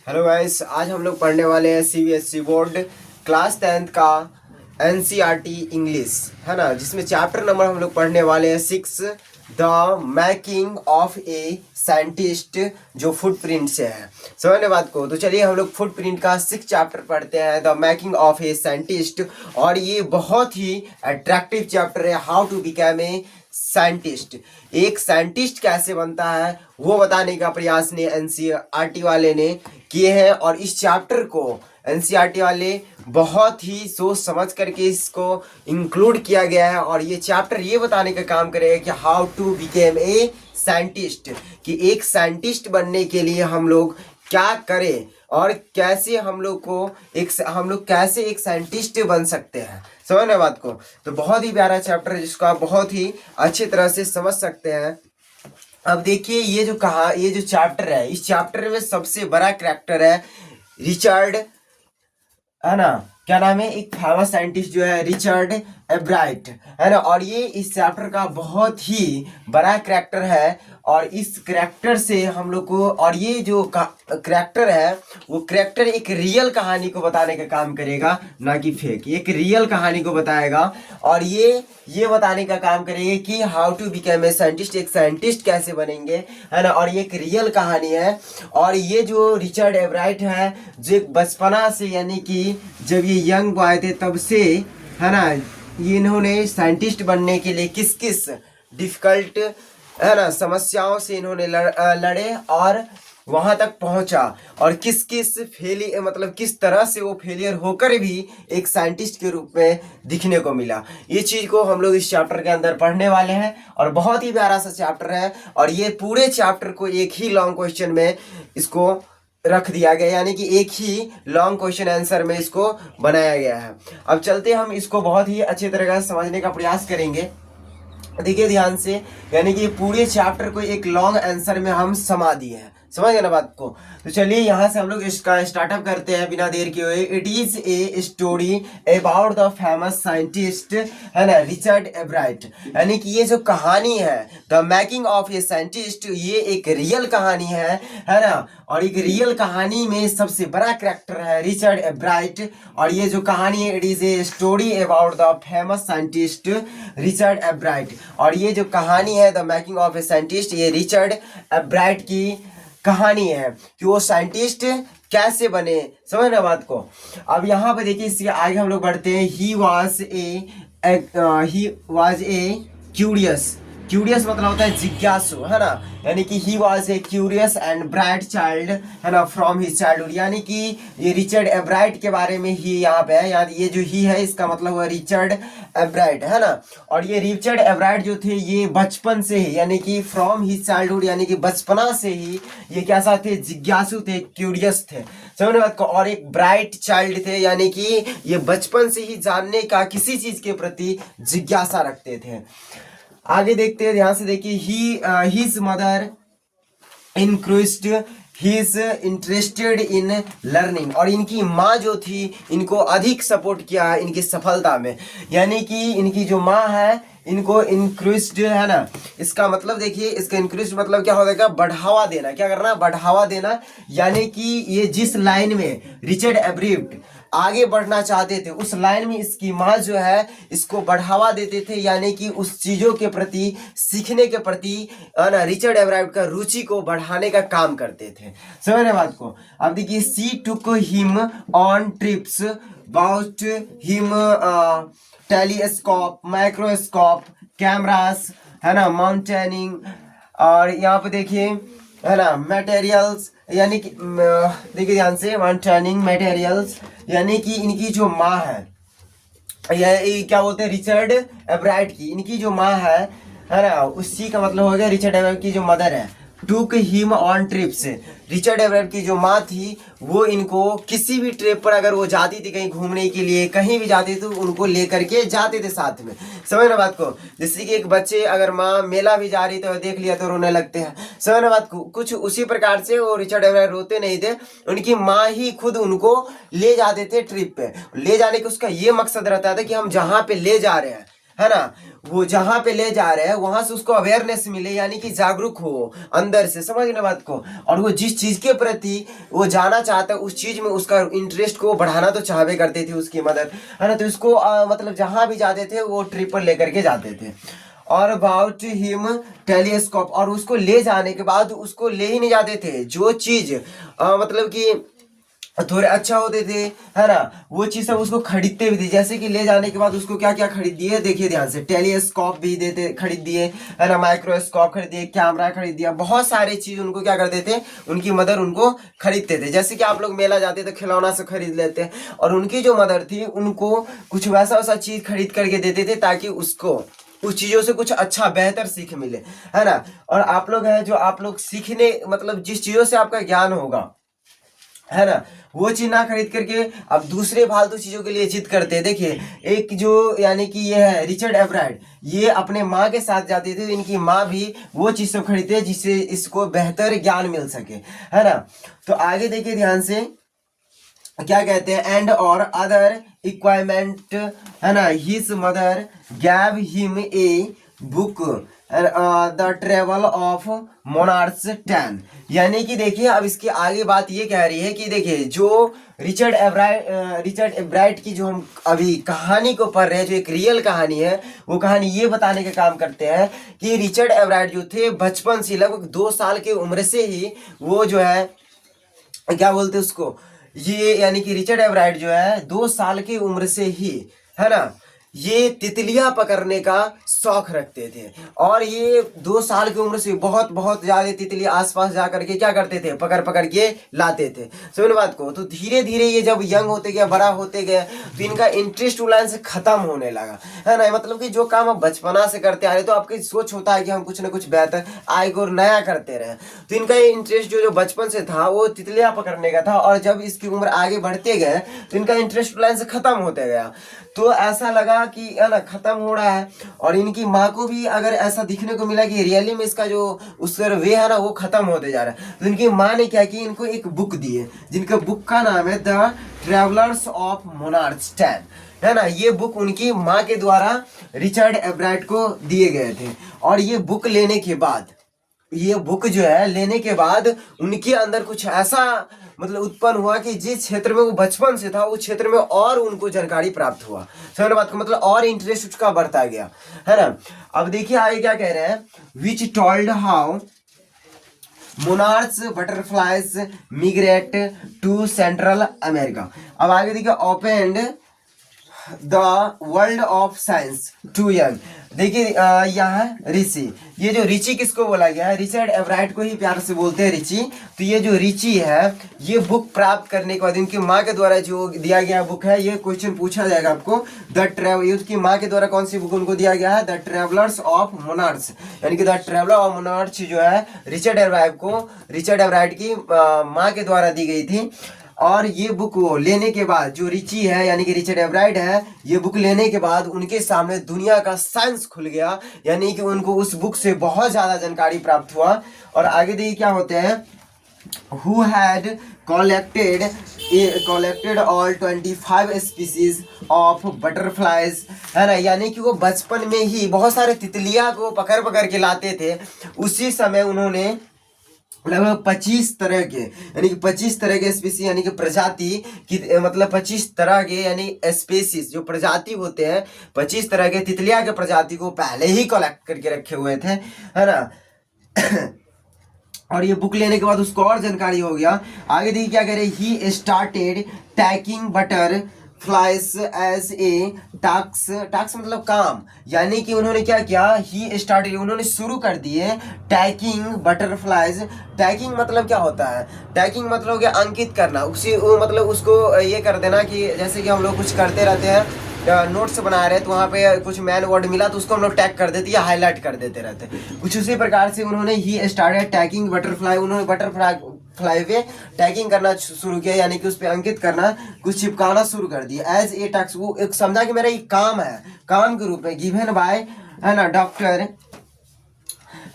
Hello guys, आज हम लोग पढ़ने वाले हैं सीबीएसई बोर्ड क्लास 10th का एनसीईआरटी इंग्लिश, है ना। जिसमें चैप्टर नंबर हम लोग पढ़ने वाले हैं 6, the making of a scientist, जो फुटप्रिंट से है। समझने बात को। तो चलिए हम लोग फुटप्रिंट का 6 चैप्टर पढ़ते हैं, the making of a scientist. और ये बहुत ही अट्रैक्टिव चैप्टर है, how to become a scientist. एक साइंटिस्ट कैसे बनता है वो बताने का प्रयास ने एनसीईआरटी वाले ने किए हैं। और इस चैप्टर को एनसीईआरटी वाले बहुत ही सोच समझ करके इसको इंक्लूड किया गया है। और ये चैप्टर ये बताने का काम करेगा कि how to became a scientist, कि एक साइंटिस्ट बनने के लिए हम लोग क्या करें और कैसे हम लोग कैसे एक साइंटिस्ट बन सकते हैं। समझ बात को। तो बहुत ही प्यारा चैप्टर है जिसको आप बहुत ही अच्छी तरह से समझ सकते हैं। अब देखिए ये जो चैप्टर है, इस चैप्टर में सबसे बड़ा कैरेक्टर है रिचर्ड, है ना। क्या नाम है, एक फेमस साइंटिस्ट जो है रिचर्ड एब्राइट, है ना। और ये इस चैप्टर का बहुत ही बड़ा कैरेक्टर है। और इस कैरेक्टर से हम लोग को, और ये जो कैरेक्टर है वो कैरेक्टर एक रियल कहानी को बताने का काम करेगा, ना कि फेक। एक रियल कहानी को बताएगा और ये बताने का काम करेगा कि how to become a scientist, एक साइंटिस्ट कैसे बनेंगे, है ना। और ये एक रियल कहानी है। और ये जो रिचर्ड एब्राइट है, जो एक बचपना से, यानी कि जब ये यंग बॉय थे तब से, है ना, ये इन्होंने साइंटिस्ट बनने के लिए किस किस डिफिकल्ट, है ना, समस्याओं से इन्होंने लड़े और वहां तक पहुंचा। और किस किस किस तरह से वो फेलियर होकर भी एक साइंटिस्ट के रूप में दिखने को मिला। ये चीज को हम लोग इस चैप्टर के अंदर पढ़ने वाले हैं। और बहुत ही प्यारा सा चैप्टर है। और ये पूरे चैप्टर को एक ही लॉन्ग क्वेश्चन में इसको रख दिया गया, यानी कि एक ही लॉन्ग क्वेश्चन आंसर में इसको बनाया गया है। अब चलते हम इसको बहुत ही अच्छे तरह से समझने का प्रयास करेंगे। देखिए ध्यान से, यानी कि पूरे चैप्टर को एक लॉन्ग आंसर में हम समा दिए हैं। समझ गए ना बात को। तो चलिए यहाँ से हम लोग इसका स्टार्टअप करते हैं बिना देर किए हुए। It is a story about the famous scientist, है ना, रिचर्ड एब्राइट। यानी कि ये जो कहानी है the making of a scientist, ये एक रियल कहानी है ना। और एक रियल कहानी में सबसे बड़ा कैरेक्टर है रिचर्ड एब्राइट। और ये जो कहानी है, it is a story about the famous scientist Richard एब्राइट। और ये जो कहानी है the making of a scientist, ये रिचर्ड एब्राइट की कहानी है कि वो साइंटिस्ट कैसे बने। समझ ना बात को। अब यहाँ पे देखिए, इसके आगे हम लोग बढ़ते हैं। ही वॉज ए क्यूरियस मतलब होता है जिज्ञासु, है ना। यानी कि he was a curious and bright child, है ना, फ्रॉम हिज चाइल्डहुड। यानी कि ये रिचर्ड एब्राइट के बारे में ही यहाँ पे है। यानी ये जो ही है इसका मतलब हुआ रिचर्ड एब्राइट, है ना। और ये रिचर्ड एब्राइट जो थे ये बचपन से ही, यानी कि फ्रॉम हिज चाइल्डहुड, यानी कि बचपना से ही ये कैसा थे, जिज्ञासु थे, क्यूरियस थे। समझने बात को। और एक ब्राइट चाइल्ड थे, यानी कि ये बचपन से ही जानने का, किसी चीज के प्रति जिज्ञासा रखते थे। आगे देखते हैं, ध्यान से देखिए। His mother increased his interested in learning. और इनकी माँ जो थी इनको अधिक सपोर्ट किया है इनकी सफलता में। यानी कि इनकी जो माँ है इनको इंक्रीज्ड, है ना, इसका मतलब देखिए, इसका इंक्रीज्ड मतलब क्या होगा, बढ़ावा देना। क्या करना, बढ़ावा देना। यानी कि ये जिस लाइन में रिचर्ड एब्राइट आगे बढ़ना चाहते थे उस लाइन में इसकी माँ जो है इसको बढ़ावा देते थे। यानी कि उस चीजों के प्रति, सीखने के प्रति, है ना, रिचर्ड एब्राइट का रुचि को बढ़ाने का काम करते थे। समझ रहे बात को। अब देखिए, see took him on trips, bought him telescope, microscope, cameras, है ना, माउंटेनिंग। और यहाँ पे देखिए, है ना, मटेरियल्स, यानी कि देखिए ध्यान से, माउंटेनिंग मटेरियल्स। यानी कि इनकी जो माँ है, ये क्या बोलते हैं, रिचर्ड एब्राइट की, इनकी जो माँ है ना, उसी का मतलब हो गया रिचर्ड एब्राइट की जो मदर है। टूक हिम ऑन ट्रिप्स, रिचर्ड एब्राइट की जो माँ थी वो इनको किसी भी ट्रिप पर अगर वो जाती थी, कहीं घूमने के लिए, कहीं भी जाती थी, उनको लेकर के जाते थे साथ में। समझ ना बात को। जैसे कि एक बच्चे अगर माँ मेला भी जा रही तो देख लिया तो रोने लगते हैं। समझ ना बात को। कुछ उसी प्रकार से वो रिचर्ड एब्राइट रोते नहीं थे, उनकी माँ ही खुद उनको ले जाते थे ट्रिप पे। ले जाने का उसका ये मकसद रहता था कि हम जहाँ पे ले जा रहे हैं, है ना, वो जहाँ पे ले जा रहे हैं वहां से उसको अवेयरनेस मिले, यानी कि जागरूक हो अंदर से, समझ ना बात को। और वो जिस चीज के प्रति वो जाना चाहता है उस चीज में उसका इंटरेस्ट को बढ़ाना तो चाहवे करती थी उसकी मदर, है ना। तो इसको मतलब जहाँ भी जाते थे वो ट्रिप पर लेकर के जाते थे। और अबाउट हिम टेलीस्कोप, और उसको ले जाने के बाद उसको ले ही नहीं जाते थे, जो चीज मतलब कि थोड़े अच्छा होते थे, है ना, वो चीज सब उसको खरीदते भी थे। जैसे कि ले जाने के बाद उसको क्या क्या खरीद दिए, देखिए ध्यान से, टेलीस्कोप भी देते खरीद दिए, है ना, माइक्रोस्कोप खरीद दिए, कैमरा खरीद दिया, बहुत सारे चीज उनको क्या करते थे, उनकी मदर उनको खरीदते थे। जैसे कि आप लोग मेला जाते तो खिलौना से खरीद लेते, और उनकी जो मदर थी उनको कुछ वैसा वैसा चीज खरीद करके देते थे ताकि उसको उस चीजों से कुछ अच्छा बेहतर सीख मिले, है ना। और आप लोग हैं जो आप लोग सीखने मतलब जिस चीजों से आपका ज्ञान होगा, है ना, वो चीज ना खरीद करके अब दूसरे फालतू चीजों के लिए जिद करते हैं। देखिए एक जो यानी कि ये है रिचर्ड एवराइट, ये अपने माँ के साथ जाते थे, इनकी माँ भी वो चीज सब खरीदते हैं जिससे इसको बेहतर ज्ञान मिल सके, है ना। तो आगे देखिए ध्यान से क्या कहते हैं, एंड और अदर इक्वायरमेंट, है ना, his mother gave him a book the travel of monarchs 10। यानी कि देखिए अब इसके आगे बात ये कह रही है कि देखिए जो रिचर्ड एब्राइट की जो हम अभी कहानी को पढ़ रहे हैं, जो एक रियल कहानी है, वो कहानी ये बताने का काम करते हैं कि रिचर्ड एब्राइट जो थे बचपन से लगभग 2 साल की उम्र से ही वो जो है क्या बोलते हैं उसको, ये यानी कि रिचर्ड एवराइट जो है 2 साल की उम्र से ही, है ना, ये तितलियां पकड़ने का शौक रखते थे। और ये 2 साल की उम्र से बहुत बहुत ज्यादा तितलियां आसपास जा करके क्या करते थे, पकड़ पकड़ के लाते थे, समझ बात को। तो धीरे धीरे ये जब यंग होते गए, बड़ा होते गए, तो इनका इंटरेस्ट लाइन से खत्म होने लगा, है ना। मतलब कि जो काम आप बचपना से करते आ रहे तो आपकी सोच होता है कि हम कुछ ना कुछ बेहतर आगे और नया करते रहे। तो इनका ये इंटरेस्ट जो बचपन से था वो तितलियां पकड़ने का था, और जब इसकी उम्र आगे बढ़ते गए तो इनका इंटरेस्ट लाइन से खत्म होते गया। तो ऐसा लगा कि है ना खत्म हो रहा है, और इनकी माँ को भी अगर ऐसा दिखने को मिला कि रियली में इसका जो उसका वे है ना वो खत्म होते जा रहा है, तो इनकी माँ ने क्या किया, इनको एक बुक दी है जिनका बुक का नाम है द ट्रेवलर्स ऑफ मोनार्क्स 10, है ना। ये बुक उनकी माँ के द्वारा रिचर्ड एब्राइट को दिए गए थे। और ये बुक लेने के बाद, ये बुक जो है लेने के बाद उनके अंदर कुछ ऐसा मतलब उत्पन्न हुआ कि जिस क्षेत्र में वो बचपन से था उस क्षेत्र में और उनको जानकारी प्राप्त हुआ, समझ बात को, मतलब और इंटरेस्ट उसका बढ़ता गया, है ना। अब देखिए आगे क्या कह रहे हैं, which told how monarchs butterflies migrate to central America. अब आगे देखिए, opened the world of science to young. देखिए यहाँ ऋषि, ये जो ऋषि किसको बोला गया है, रिचर्ड एवराइट को ही प्यार से बोलते हैं ऋषि। तो ये जो ऋषि है ये बुक प्राप्त करने के बाद इनकी माँ के द्वारा जो दिया गया बुक है, ये क्वेश्चन पूछा जाएगा आपको, द ट्रेवल, उसकी माँ के द्वारा कौन सी बुक उनको दिया गया है, द ट्रेवलर्स ऑफ मोनार्क्स, यानी कि द ट्रेवलर ऑफ मोनार्क्स जो है रिचर्ड एवराइट की माँ के द्वारा दी गई थी। और ये बुक वो लेने के बाद जो रिची है यानी कि रिचर्ड एवराइट है, ये बुक लेने के बाद उनके सामने दुनिया का साइंस खुल गया, यानी कि उनको उस बुक से बहुत ज़्यादा जानकारी प्राप्त हुआ। और आगे देखिए क्या होते हैं, who had collected all 25 species of butterflies, है ना, यानी कि वो बचपन में ही बहुत सारे तितलियां को पकड़ पकड़ के लाते थे। उसी समय उन्होंने लगभग 25 तरह के यानी कि 25 तरह के स्पीसी यानी कि प्रजाति की मतलब 25 तरह के यानी स्पीसीज जो प्रजाति होते हैं, 25 तरह के तितलियां के प्रजाति को पहले ही कलेक्ट करके रखे हुए थे, है ना। और ये बुक लेने के बाद उसको और जानकारी हो गया। आगे देखिए क्या कह रहे, he started tagging butterflies as a task मतलब काम, यानी कि उन्होंने क्या किया, ही स्टार्टेड उन्होंने शुरू कर दिए टैकिंग बटरफ्लाइज। टैकिंग मतलब क्या होता है, टैकिंग मतलब हो गया अंकित करना, उसी मतलब उसको ये कर देना कि जैसे कि हम लोग कुछ करते रहते हैं, नोट्स बना रहे तो वहाँ पे कुछ मैन वर्ड मिला तो उसको हम लोग टैग कर देते या हाईलाइट कर देते रहते, कुछ उसी प्रकार से उन्होंने ही स्टार्टेड टैगिंग बटरफ्लाई, उन्होंने बटरफ्लाई पे टैगिंग करना शुरू किया, यानी कि उस पर अंकित करना, कुछ चिपकाना शुरू कर दिया। एज ए टास्क, वो एक समझा कि मेरा ये काम है, काम के रूप में, गिवन बाय, है ना, डॉक्टर,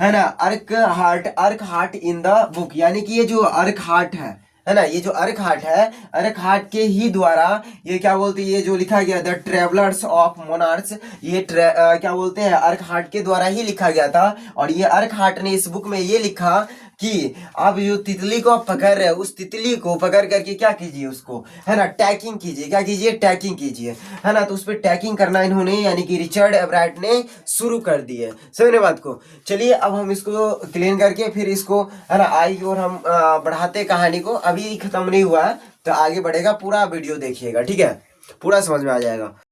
है ना, अर्क हार्ट इन द बुक, यानी कि ये जो अर्क हार्ट है है ना। ये जो अर्क हाट है, अर्क हाट के ही द्वारा ये क्या बोलते हैं, ये जो लिखा गया द ट्रेवलर्स ऑफ मोनार्स, ये क्या बोलते हैं, अर्क हाट के द्वारा ही लिखा गया था। और ये अर्क हाट ने इस बुक में ये लिखा कि आप जो तितली को आप पकड़ रहे हो, उस तितली को पकड़ करके क्या कीजिए, उसको है ना टैगिंग कीजिए। क्या कीजिए, टैगिंग कीजिए, है ना। तो उस पर टैगिंग करना इन्होंने यानी कि रिचर्ड एवराइट ने शुरू कर दी है। समझने बात को। चलिए अब हम इसको क्लीन करके फिर इसको है ना आई और हम बढ़ाते कहानी को। अभी खत्म नहीं हुआ है तो आगे बढ़ेगा, पूरा वीडियो देखिएगा, ठीक है, पूरा समझ में आ जाएगा।